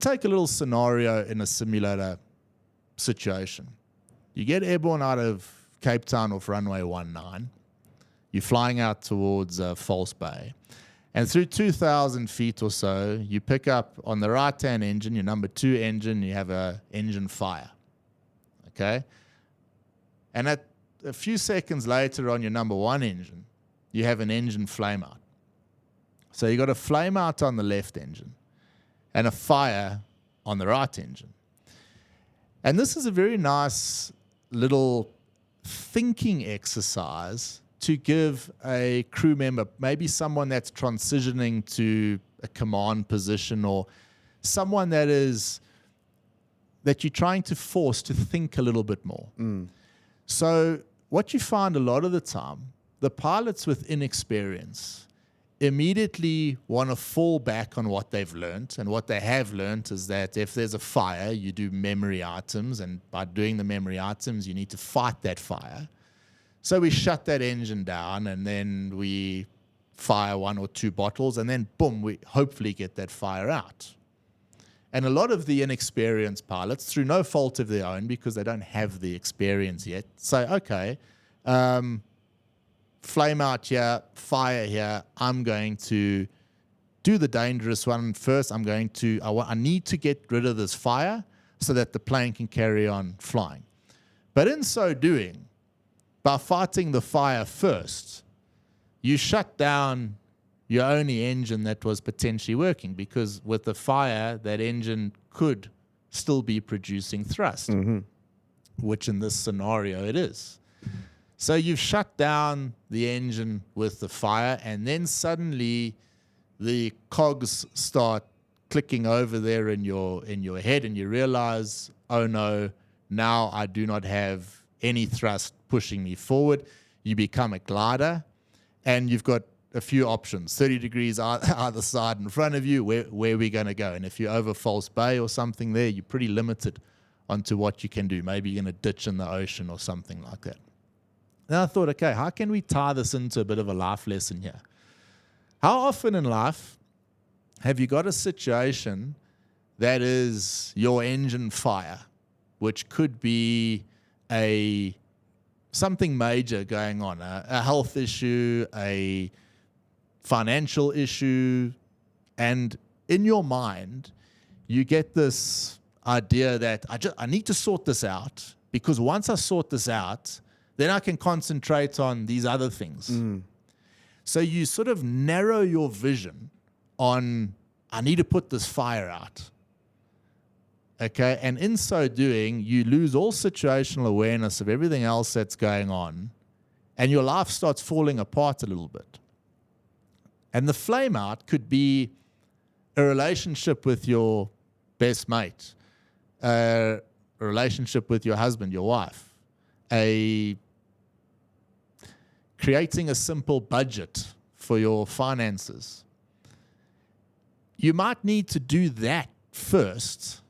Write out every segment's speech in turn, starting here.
take a little scenario in a simulator situation. You get airborne out of Cape Town off runway 19. You're flying out towards False Bay. And through 2,000 feet or so, you pick up on the right-hand engine, your number 2 engine, you have a engine fire. Okay? And at a few seconds later on your number 1 engine, you have an engine flameout. So you got a flameout on the left engine and a fire on the right engine. And this is a very nice little thinking exercise to give a crew member, maybe someone that's transitioning to a command position, or someone that you're trying to force to think a little bit more. So what you find a lot of the time, the pilots with inexperience immediately want to fall back on what they've learned. And what they have learned is that if there's a fire, you do memory items. And by doing the memory items, you need to fight that fire. So we shut that engine down, and then we fire 1 or 2 bottles, and then boom, we hopefully get that fire out. And a lot of the inexperienced pilots, through no fault of their own, because they don't have the experience yet, say, okay, flame out here, fire here, I'm going to do the dangerous one first. I need to get rid of this fire so that the plane can carry on flying. But in so doing, by fighting the fire first, you shut down your only engine that was potentially working, because with the fire, that engine could still be producing thrust, which in this scenario it is. So you've shut down the engine with the fire, and then suddenly the cogs start clicking over there in your head, and you realize, oh no, now I do not have any thrust pushing me forward. You become a glider, and you've got a few options, 30 degrees either side in front of you, where are we going to go? And if you're over False Bay or something there, you're pretty limited onto what you can do. Maybe you're going to ditch in the ocean or something like that. Then I thought, okay, how can we tie this into a bit of a life lesson here? How often in life have you got a situation that is your engine fire, which could be something major going on, a health issue, a financial issue, and in your mind, you get this idea that I need to sort this out, because once I sort this out, then I can concentrate on these other things. So you sort of narrow your vision on, I need to put this fire out. Okay, and in so doing, you lose all situational awareness of everything else that's going on, and your life starts falling apart a little bit. And the flame out could be a relationship with your best mate, a relationship with your husband, your wife, creating a simple budget for your finances. You might need to do that first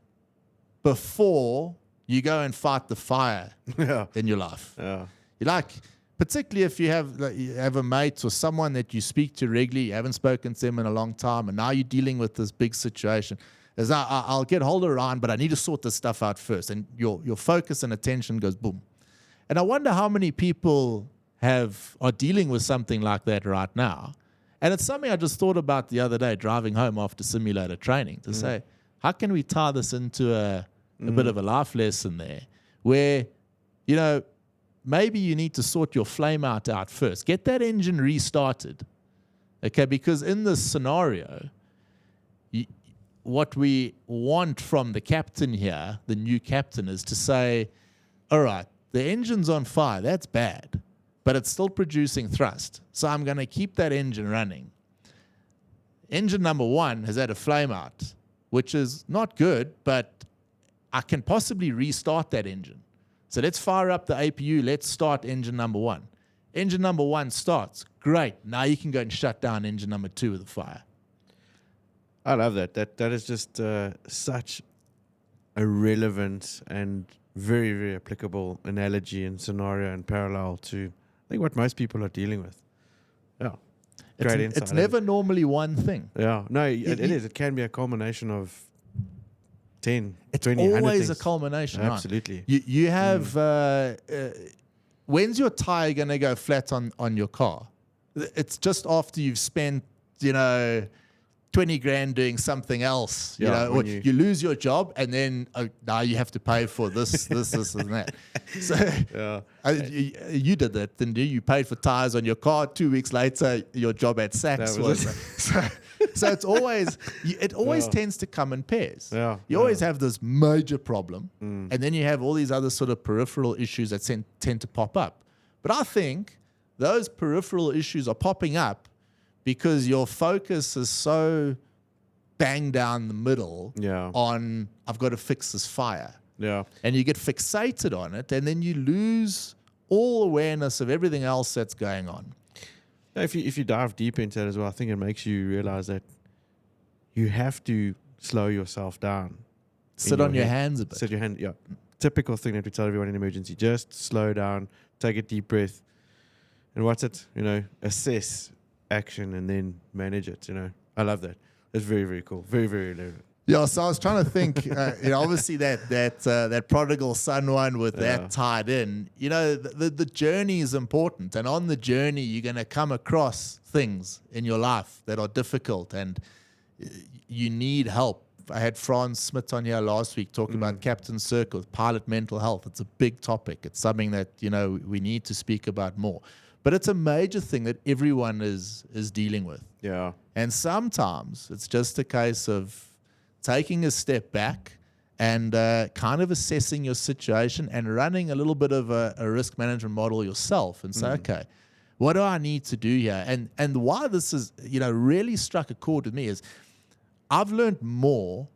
before you go and fight the fire in your life. Yeah. You like, particularly if you have a mate or someone that you speak to regularly, you haven't spoken to them in a long time, and now you're dealing with this big situation. As I'll get hold of Ryan, but I need to sort this stuff out first. And your focus and attention goes boom. And I wonder how many people are dealing with something like that right now. And it's something I just thought about the other day, driving home after simulator training, to say, how can we tie this into a bit of a life lesson there, where, maybe you need to sort your flame out first. Get that engine restarted. Okay, because in this scenario, what we want from the captain here, the new captain, is to say, all right, the engine's on fire, that's bad, but it's still producing thrust. So I'm going to keep that engine running. Engine number 1 has had a flame out, which is not good, but I can possibly restart that engine. So let's fire up the APU. Let's start engine number 1. Engine number 1 starts. Great. Now you can go and shut down engine number 2 with a fire. I love that. That is just such a relevant and very, very applicable analogy and scenario and parallel to, I think, what most people are dealing with. Yeah. Great insight. It's never normally one thing. Yeah. No, it is. It can be a culmination of 10, It's 20, 100 always a things. culmination. Right? Absolutely. You have when's your tire going to go flat on your car? It's just after you've spent, 20 grand doing something else, or you lose your job and then now you have to pay for this, this, and that. So you did that, didn't you? You paid for tires on your car. 2 weeks later, your job at Saks was. So it's always, tends to come in pairs. Yeah, you always have this major problem, and then you have all these other sort of peripheral issues that tend to pop up. But I think those peripheral issues are popping up because your focus is so bang down the middle on, I've got to fix this fire. Yeah. And you get fixated on it, and then you lose all awareness of everything else that's going on. If you dive deep into it as well, I think it makes you realize that you have to slow yourself down. Sit on your hands a bit. Sit your hand, yeah. Typical thing that we tell everyone in emergency. Just slow down, take a deep breath. And what's it? Assess action and then manage it. I love that. It's very, very cool. Very, very relevant. Yeah, so I was trying to think, obviously that prodigal son one with that tied in, the journey is important. And on the journey, you're going to come across things in your life that are difficult and you need help. I had Franz Smith on here last week talking about Captain Circle, pilot mental health. It's a big topic. It's something that, we need to speak about more. But it's a major thing that everyone is dealing with. Yeah. And sometimes it's just a case of taking a step back and kind of assessing your situation and running a little bit of a risk management model yourself and say, okay, what do I need to do here? And why this is, really struck a chord with me is I've learned more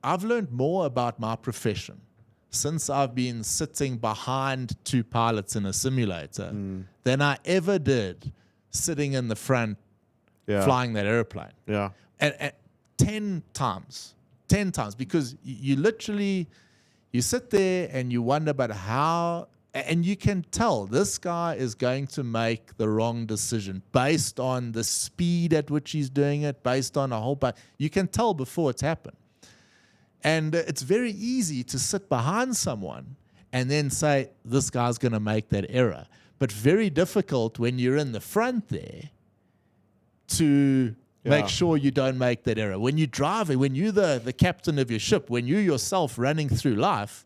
about my profession since I've been sitting behind two pilots in a simulator than I ever did sitting in the front flying that airplane. Yeah. And 10 times, because you sit there and you wonder about how, and you can tell this guy is going to make the wrong decision based on the speed at which he's doing it, based on a whole bunch. You can tell before it's happened. And it's very easy to sit behind someone and then say, this guy's going to make that error. But very difficult when you're in the front there to make sure you don't make that error. When you're driving, when you're the captain of your ship, when you're yourself running through life,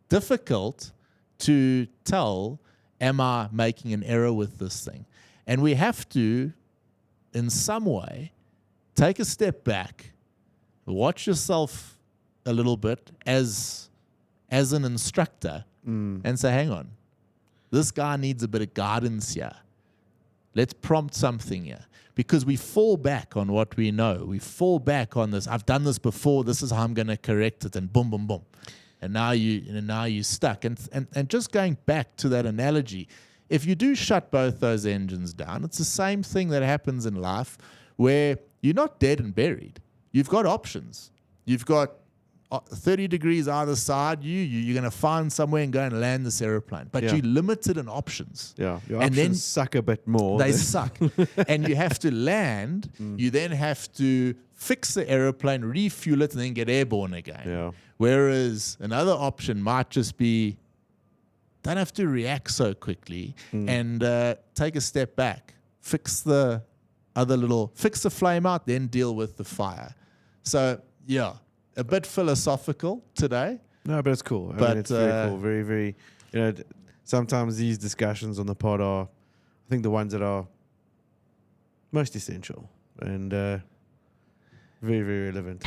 difficult to tell, am I making an error with this thing? And we have to, in some way, take a step back, watch yourself a little bit as an instructor and say, hang on, this guy needs a bit of guidance here. Let's prompt something here. Because we fall back on what we know. We fall back on this. I've done this before. This is how I'm going to correct it. And boom, boom, boom. And now you're stuck. And just going back to that analogy, if you do shut both those engines down, it's the same thing that happens in life where you're not dead and buried. You've got options. You've got 30 degrees either side. You're going to find somewhere and go and land this airplane. But you're limited in options. Yeah, your options then suck a bit more. They suck. And you have to land. You then have to fix the airplane, refuel it, and then get airborne again. Yeah. Whereas another option might just be, don't have to react so quickly and take a step back. Fix the Flameout, then deal with the fire. So, yeah. A bit philosophical today. No, but it's cool. I mean, it's very cool. Very, very, sometimes these discussions on the pod are, I think, the ones that are most essential and very, very relevant.